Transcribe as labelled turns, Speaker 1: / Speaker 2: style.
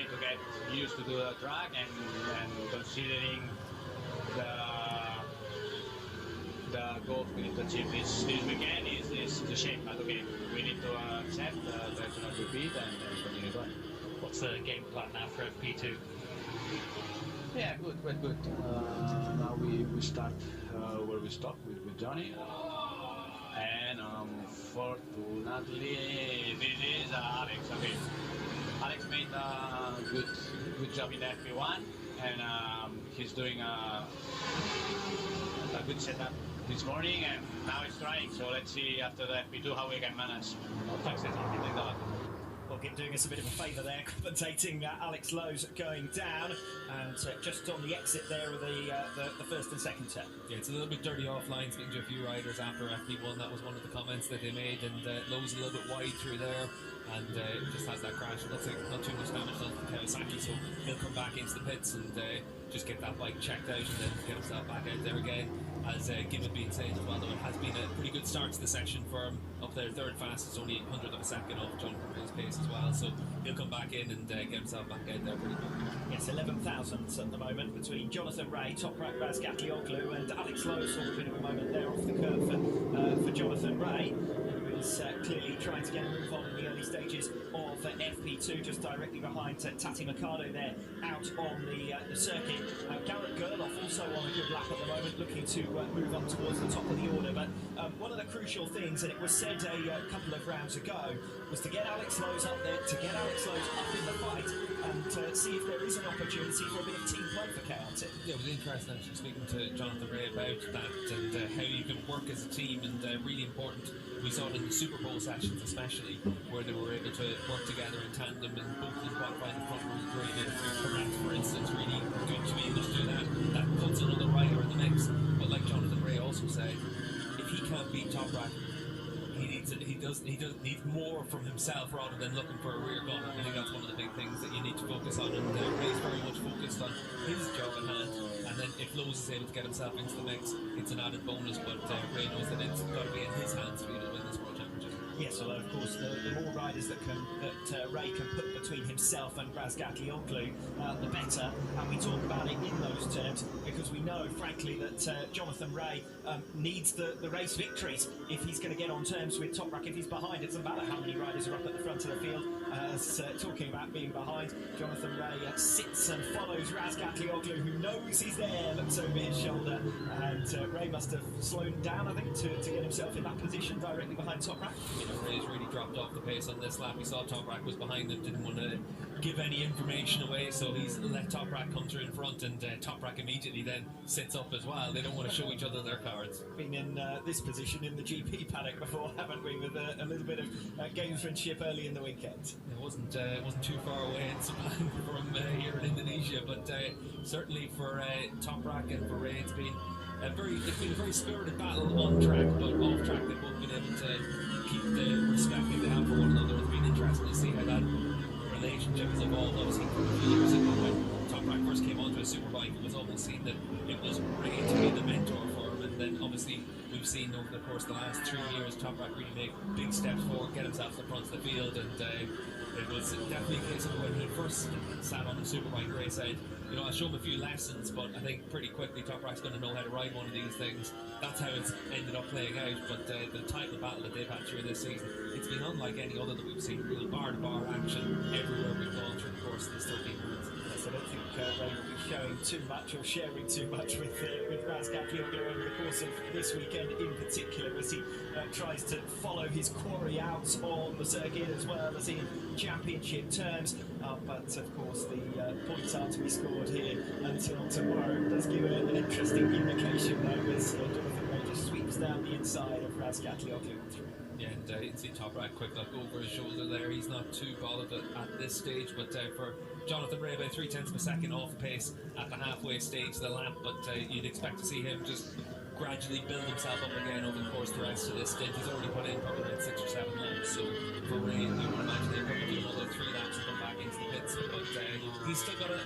Speaker 1: Johnny to get used to the track, and considering the goals we need to achieve this weekend is a shame, but okay, we need to accept let's not repeat and continue going.
Speaker 2: What's the game plan now for FP2?
Speaker 1: Yeah, good, quite good. Now we start where we stopped with Johnny. And unfortunately, this is Alex. Okay, Alex made a good job in the FP1, and he's doing a good setup this morning, and now he's trying. So let's see after the FP2 how we can manage success or something like that.
Speaker 3: Wilkin doing us a bit of a favour there, commentating Alex Lowe's going down, and just on the exit there of the first and second turn.
Speaker 4: Yeah, it's a little bit dirty offline, speaking to a few riders after FP1. That was one of the comments that they made, and Lowe's a little bit wide through there, and just has that crash. Not too much damage done to Kawasaki, so he'll come back into the pits and just get that bike checked out and then get himself back out there again. As Gibbon being saying as well, though, it has been a pretty good start to the section for him. Up there, third fastest, only 100th of a second off Jonathan Ray's pace as well. So he'll come back in and get himself back out there pretty quick.
Speaker 3: Yes, 11,000 at the moment between Jonathan Ray, Toprak Razgatlioglu, and Alex Lowe. Saw a bit of a moment there off the curve for Jonathan Ray, who is clearly trying to get a move on in the early stages of FP2, just directly behind Tati Mercado there out on the circuit. Garrett Gerloff also on a good lap at the moment, looking to move up towards the top of the order. But one of the crucial things, and it was said a couple of rounds ago, was to get Alex Lowe's up there, to get Alex Lowe's up in the fight, and see if there is an opportunity for a bit of team play for KRT.
Speaker 4: Yeah, it was interesting actually speaking to Jonathan Ray about that, and how you can work as a team, and really important. We saw it in the Super Bowl sessions especially, where they were able to work together in tandem, and both of them qualifying the front row graded. For instance, really good to be able to do that. That puts another rider in the mix. But like Jonathan Ray also said, if he can't beat Toprak, he does need more from himself rather than looking for a rear gun. I think that's one of the big things that you need to focus on, and Ray's very much focused on his job at hand, and then if Lowe's is able to get himself into the mix, it's an added bonus, but Ray knows that it's got to be in his hands to be able to win this World Championship.
Speaker 3: Yes, although of course the more riders that Ray can put between himself and Razgatlioglu, the better, and we talk about it in those terms because we know frankly that Jonathan Ray needs the race victories if he's going to get on terms with Toprak. If he's behind, it doesn't matter how many riders are up at the front of the field. Talking about being behind, Jonathan Ray sits and follows Razgatlioglu, who knows he's there, looks over his shoulder, and Ray must have slowed down, I think, to get himself in that position directly behind Toprak.
Speaker 4: You know, Ray's really dropped off the pace on this lap. He saw Toprak was behind him, didn't want to give any information away, so he's let Toprak come through in front, and Toprak immediately then sits up as well. They don't want to show each other their cards.
Speaker 3: Been in this position in the GP paddock before, haven't we, with a little bit of gamesmanship early in the weekend.
Speaker 4: It wasn't too far away in Sepang from here in Indonesia, but certainly for Toprak and for Ray, it's been a very spirited battle on track, but off track they've both been able to keep the respect that they have for one another. It's been interesting to see how that relationship has evolved. Obviously, a few years ago when Toprak first came onto a superbike, it was almost seen that it was Ray to be the mentor for him, and then obviously we've seen over the course of the last 3 years Toprak really make big steps forward, get himself to the front of the field, and it was definitely a case of when he first sat on the superbike, Ray said, you know, I'll show him a few lessons, but I think pretty quickly Toprak's going to know how to ride one of these things. That's how it's ended up playing out, but the title battle that they've had through this season, it's been unlike any other that we've seen, really bar-to-bar action everywhere we've gone through the course of these 13 minutes.
Speaker 3: Yes, I don't think Ray will be showing too much or sharing too much with Razgatlioglu over the course of this weekend in particular, as he tries to follow his quarry out on the circuit as well as in championship terms. But of course the points are to be scored here until tomorrow. It does give an interesting indication though, as Jonathan Ray just sweeps down the inside of Razgatlioglu through.
Speaker 4: Yeah, and you can see Toprak quick look over his shoulder there. He's not too bothered at this stage, but for Jonathan Ray, about 0.3 of a second off the pace at the halfway stage of the lap, but you'd expect to see him just gradually build himself up again over the course of the rest of this stint. He's already put in probably about 6 or 7 laps, so for Ray, you would imagine he'll probably do another 3 laps and come back into the pits, but he's still got a